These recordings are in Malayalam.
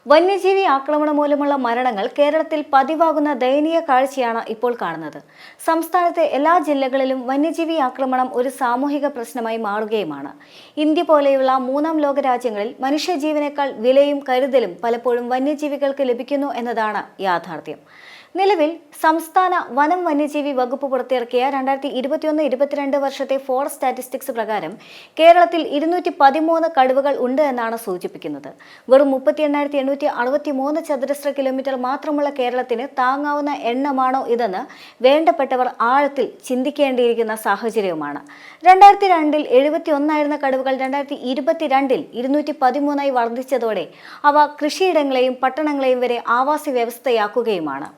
വന്യജീവി ആക്രമണം മൂലമുള്ള മരണങ്ങൾ കേരളത്തിൽ പതിവാകുന്ന ദയനീയ കാഴ്ചയാണ് ഇപ്പോൾ കാണുന്നത്. സംസ്ഥാനത്തെ എല്ലാ ജില്ലകളിലും വന്യജീവി ആക്രമണം ഒരു സാമൂഹിക പ്രശ്നമായി മാറുകയുമാണ്. ഇന്ത്യ പോലെയുള്ള മൂന്നാം ലോക രാജ്യങ്ങളിൽ മനുഷ്യജീവനേക്കാൾ വിലയും കരുതലും പലപ്പോഴും വന്യജീവികൾക്ക് ലഭിക്കുന്നു എന്നതാണ് യാഥാർത്ഥ്യം. നിലവിൽ സംസ്ഥാന വനം വന്യജീവി വകുപ്പ് പുറത്തിറക്കിയ 2021-22 വർഷത്തെ ഫോറസ്റ്റ് സ്റ്റാറ്റിസ്റ്റിക്സ് പ്രകാരം കേരളത്തിൽ 213 കടുവകൾ ഉണ്ട് എന്നാണ് സൂചിപ്പിക്കുന്നത്. വെറും 38,863 ചതുരശ്ര കിലോമീറ്റർ മാത്രമുള്ള കേരളത്തിന് താങ്ങാവുന്ന എണ്ണമാണോ ഇതെന്ന് വേണ്ടപ്പെട്ടവർ ആഴത്തിൽ ചിന്തിക്കേണ്ടിയിരിക്കുന്ന സാഹചര്യവുമാണ്. 2002-ൽ 71 കടുവകൾ 2022-ൽ 213 വർദ്ധിച്ചതോടെ അവ കൃഷിയിടങ്ങളെയും പട്ടണങ്ങളെയും വരെ ആവാസ വ്യവസ്ഥയാക്കുകയുമാണ്.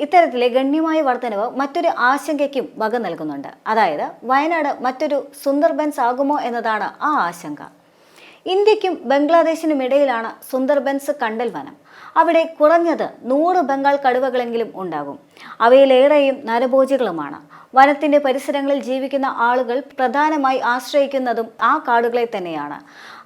ഇത്തരത്തിലെ ഗണ്യമായ വർധനവ് മറ്റൊരു ആശങ്കയ്ക്കും വക നൽകുന്നുണ്ട്. അതായത് വയനാട് മറ്റൊരു സുന്ദർബൻസ് ആകുമോ എന്നതാണ് ആ ആശങ്ക. ഇന്ത്യക്കും ബംഗ്ലാദേശിനും ഇടയിലാണ് സുന്ദർബൻസ് കണ്ടൽ വനം. അവിടെ കുറഞ്ഞത് 100 ബംഗാൾ കടുവകളെങ്കിലും ഉണ്ടാകും. അവയിലേറെയും നരഭോജികളുമാണ്. വനത്തിന്റെ പരിസരങ്ങളിൽ ജീവിക്കുന്ന ആളുകൾ പ്രധാനമായി ആശ്രയിക്കുന്നതും ആ കാടുകളെ തന്നെയാണ്.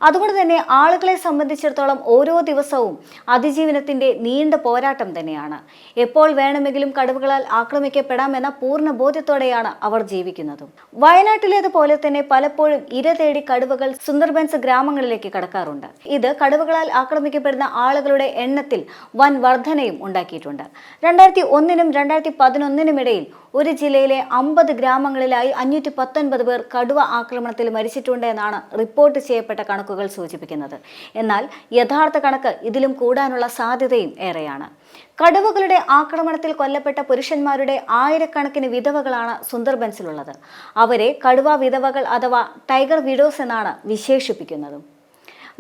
അതുകൊണ്ട് തന്നെ ആളുകളെ സംബന്ധിച്ചിടത്തോളം ഓരോ ദിവസവും അതിജീവനത്തിന്റെ നീണ്ട പോരാട്ടം തന്നെയാണ്. എപ്പോൾ വേണമെങ്കിലും കടുവകളാൽ ആക്രമിക്കപ്പെടാമെന്ന പൂർണ്ണ ബോധ്യത്തോടെയാണ് അവർ ജീവിക്കുന്നതും. വയനാട്ടിലേതുപോലെ തന്നെ പലപ്പോഴും ഇര തേടി കടുവകൾ സുന്ദർബൻസ് ഗ്രാമങ്ങളിലേക്ക് കടക്കാറുണ്ട്. ഇത് കടുവകളാൽ ആക്രമിക്കപ്പെടുന്ന ആളുകളുടെ എണ്ണത്തിൽ വൻ വർധനയും ഉണ്ടാക്കിയിട്ടുണ്ട്. 2001-നും 2011-നും ഇടയിൽ ഒരു ജില്ലയിലെ 50 ഗ്രാമങ്ങളിലായി 519 പേർ കടുവ ആക്രമണത്തിൽ മരിച്ചിട്ടുണ്ട് എന്നാണ് റിപ്പോർട്ട് ചെയ്യപ്പെട്ട കണക്കുകൾ സൂചിപ്പിക്കുന്നത്. എന്നാൽ യഥാർത്ഥ കണക്ക് ഇതിലും കൂടാനുള്ള സാധ്യതയും ഏറെയാണ്. കടുവകളുടെ ആക്രമണത്തിൽ കൊല്ലപ്പെട്ട പുരുഷന്മാരുടെ ആയിരക്കണക്കിന് വിധവകളാണ് സുന്ദർബൻസിലുള്ളത്. അവരെ കടുവ വിധവകൾ അഥവാ ടൈഗർ വിഡോസ് എന്നാണ് വിശേഷിപ്പിക്കുന്നത്.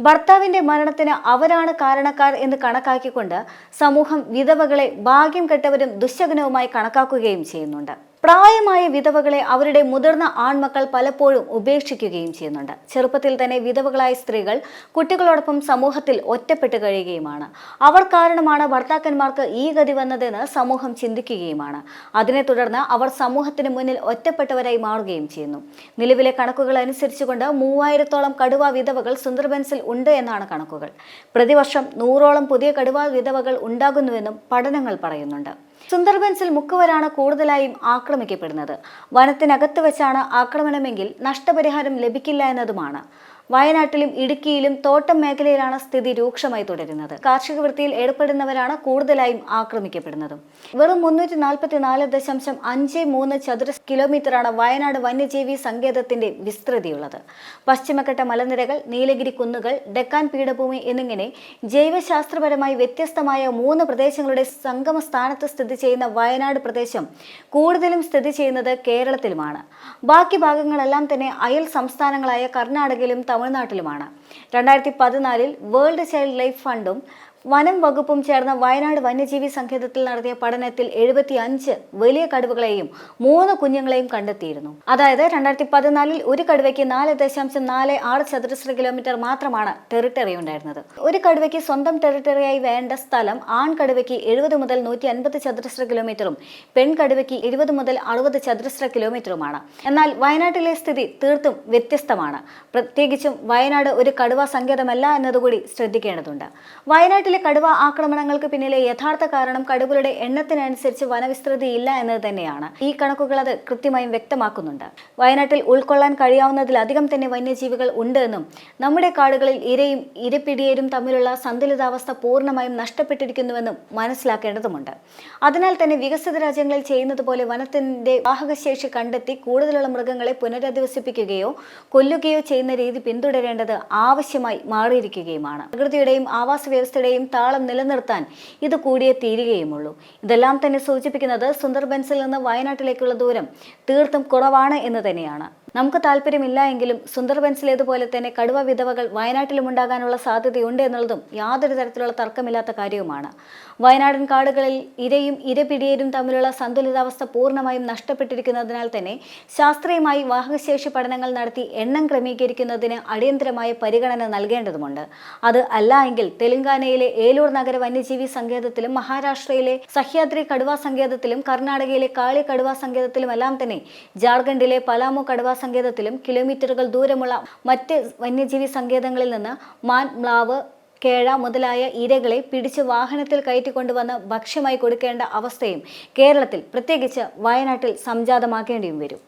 ഭർത്താവിന്റെ മരണത്തിന് അവരാണ് കാരണക്കാർ എന്ന് കണക്കാക്കിക്കൊണ്ട് സമൂഹം വിധവകളെ ഭാഗ്യം കെട്ടവരും ദുശ്ശകുനവുമായി കണക്കാക്കുകയും ചെയ്യുന്നുണ്ട്. പ്രായമായ വിധവകളെ അവരുടെ മുതിർന്ന ആൺമക്കൾ പലപ്പോഴും ഉപേക്ഷിക്കുകയും ചെയ്യുന്നുണ്ട്. ചെറുപ്പത്തിൽ തന്നെ വിധവകളായ സ്ത്രീകൾ കുട്ടികളോടൊപ്പം സമൂഹത്തിൽ ഒറ്റപ്പെട്ട് കഴിയുകയുമാണ്. അവർ കാരണമാണ് ഭർത്താക്കന്മാർക്ക് ഈ ഗതി വന്നതെന്ന് സമൂഹം ചിന്തിക്കുകയുമാണ്. അതിനെ തുടർന്ന് അവർ സമൂഹത്തിന് മുന്നിൽ ഒറ്റപ്പെട്ടവരായി മാറുകയും ചെയ്യുന്നു. നിലവിലെ കണക്കുകൾ അനുസരിച്ചുകൊണ്ട് 3000-ഓളം കടുവ വിധവകൾ സുന്ദർബൻസിൽ ഉണ്ട് എന്നാണ് കണക്കുകൾ. പ്രതിവർഷം 100ഓളം പുതിയ കടുവ വിധവകൾ ഉണ്ടാകുന്നുവെന്നും പഠനങ്ങൾ പറയുന്നുണ്ട്. സുന്ദർബൻസിൽ മുക്കുവരാണ് കൂടുതലായും ആക്രമിക്കപ്പെടുന്നത്. വനത്തിനകത്ത് വെച്ചാണ് ആക്രമണമെങ്കിൽ നഷ്ടപരിഹാരം ലഭിക്കില്ല എന്നതുമാണ്. വയനാട്ടിലും ഇടുക്കിയിലും തോട്ടം മേഖലയിലാണ് സ്ഥിതി രൂക്ഷമായി തുടരുന്നത്. കാർഷിക വൃത്തിയിൽ ഏർപ്പെടുന്നവരാണ് കൂടുതലായും ആക്രമിക്കപ്പെടുന്നതും. വെറും 344.53 ചതുരശ്ര കിലോമീറ്ററാണ് വയനാട് വന്യജീവി സങ്കേതത്തിന്റെ വിസ്തൃതിയുള്ളത്. പശ്ചിമഘട്ട മലനിരകൾ, നീലഗിരി കുന്നുകൾ, ഡെക്കാൻ പീഠഭൂമി എന്നിങ്ങനെ ജൈവശാസ്ത്രപരമായി വ്യത്യസ്തമായ 3 പ്രദേശങ്ങളുടെ സംഗമ സ്ഥാനത്ത് സ്ഥിതി ചെയ്യുന്ന വയനാട് പ്രദേശം കൂടുതലും സ്ഥിതി ചെയ്യുന്നത് കേരളത്തിലുമാണ്. ബാക്കി ഭാഗങ്ങളെല്ലാം തന്നെ അയൽ സംസ്ഥാനങ്ങളായ കർണാടകയിലും തമിഴ്നാട്ടിലുമാണ്. 2014-ൽ വേൾഡ് ചൈൽഡ് ലൈഫ് ഫണ്ടും വനം വകുപ്പും ചേർന്ന വയനാട് വന്യജീവി സങ്കേതത്തിൽ നടത്തിയ പഠനത്തിൽ 75 വലിയ കടുവകളെയും 3 കുഞ്ഞുങ്ങളെയും കണ്ടെത്തിയിരുന്നു. അതായത് 2014-ൽ ഒരു കടുവയ്ക്ക് 4.46 ചതുരശ്ര കിലോമീറ്റർ മാത്രമാണ് ടെറിട്ടറി ഉണ്ടായിരുന്നത്. ഒരു കടുവയ്ക്ക് സ്വന്തം ടെറിട്ടറിയായി വേണ്ട സ്ഥലം ആൺകടുവയ്ക്ക് 70 മുതൽ 150 ചതുരശ്ര കിലോമീറ്ററും പെൺകടുവയ്ക്ക് 20 മുതൽ 60 ചതുരശ്ര കിലോമീറ്ററുമാണ്. എന്നാൽ വയനാട്ടിലെ സ്ഥിതി തീർത്തും വ്യത്യസ്തമാണ്. പ്രത്യേകിച്ചും വയനാട് ഒരു കടുവ സങ്കേതമല്ല എന്നതുകൂടി ശ്രദ്ധിക്കേണ്ടതുണ്ട്. വയനാട്ടിൽ കടുവ ആക്രമണങ്ങൾക്ക് പിന്നിലെ യഥാർത്ഥ കാരണം കടുവകളുടെ എണ്ണത്തിനനുസരിച്ച് വനവിസ്തൃതി ഇല്ല എന്നത് തന്നെയാണ്. ഈ കണക്കുകൾ അത് കൃത്യമായും വ്യക്തമാക്കുന്നുണ്ട്. വയനാട്ടിൽ ഉൾക്കൊള്ളാൻ കഴിയാവുന്നതിലധികം തന്നെ വന്യജീവികൾ ഉണ്ട് എന്നും നമ്മുടെ കാടുകളിൽ ഇരയും ഇരപിടിയരും തമ്മിലുള്ള സന്തുലിതാവസ്ഥ പൂർണ്ണമായും നഷ്ടപ്പെട്ടിരിക്കുന്നുവെന്നും മനസ്സിലാക്കേണ്ടതുണ്ട്. അതിനാൽ തന്നെ വികസിത രാജ്യങ്ങളിൽ ചെയ്യുന്നത് പോലെ വനത്തിന്റെ വാഹകശേഷി കണ്ടെത്തി കൂടുതലുള്ള മൃഗങ്ങളെ പുനരധിവസിപ്പിക്കുകയോ കൊല്ലുകയോ ചെയ്യുന്ന രീതി പിന്തുടരേണ്ടത് ആവശ്യമായി മാറിയിരിക്കുകയുമാണ്. പ്രകൃതിയുടെയും ആവാസ വ്യവസ്ഥയുടെയും താളം നിലനിർത്താൻ ഇത് കൂടിയേ തീരുകയുമുള്ളൂ. ഇതെല്ലാം തന്നെ സൂചിപ്പിക്കുന്നത് സുന്ദർബൻസിൽ നിന്ന് വയനാട്ടിലേക്കുള്ള ദൂരം തീർത്തും കുറവാണ് എന്ന് തന്നെയാണ്. നമുക്ക് താല്പര്യമില്ല എങ്കിലും സുന്ദർബൻസിലേതുപോലെ തന്നെ കടുവ വിധവകൾ വയനാട്ടിലും ഉണ്ടാകാനുള്ള സാധ്യതയുണ്ട് എന്നുള്ളതും യാതൊരു തരത്തിലുള്ള തർക്കമില്ലാത്ത കാര്യവുമാണ്. വയനാടൻ കാടുകളിൽ ഇരയും ഇരപിടിയരും തമ്മിലുള്ള സന്തുലിതാവസ്ഥ പൂർണ്ണമായും നഷ്ടപ്പെട്ടിരിക്കുന്നതിനാൽ തന്നെ ശാസ്ത്രീയമായി വാഹകശേഷി പഠനങ്ങൾ നടത്തി എണ്ണം ക്രമീകരിക്കുന്നതിന് അടിയന്തരമായ പരിഗണന നൽകേണ്ടതുണ്ട്. അത് അല്ല എങ്കിൽ തെലങ്കാനയിലെ ഏലൂർ നഗര വന്യജീവി സങ്കേതത്തിലും മഹാരാഷ്ട്രയിലെ സഹ്യാദ്രി കടുവാ സങ്കേതത്തിലും കർണാടകയിലെ കാളി കടുവാ സങ്കേതത്തിലുമെല്ലാം തന്നെ ജാർഖണ്ഡിലെ പലാമു കടുവാ സങ്കേതത്തിലും കിലോമീറ്ററുകൾ ദൂരമുള്ള മറ്റ് വന്യജീവി സങ്കേതങ്ങളിൽ നിന്ന് മാൻ, മ്ലാവ്, കേഴ മുതലായ ഇരകളെ പിടിച്ച് വാഹനത്തിൽ കയറ്റിക്കൊണ്ടുവന്ന് ഭക്ഷ്യമായി കൊടുക്കേണ്ട അവസ്ഥയും കേരളത്തിൽ, പ്രത്യേകിച്ച് വയനാട്ടിൽ സംജാതമാക്കേണ്ടിയും വരും.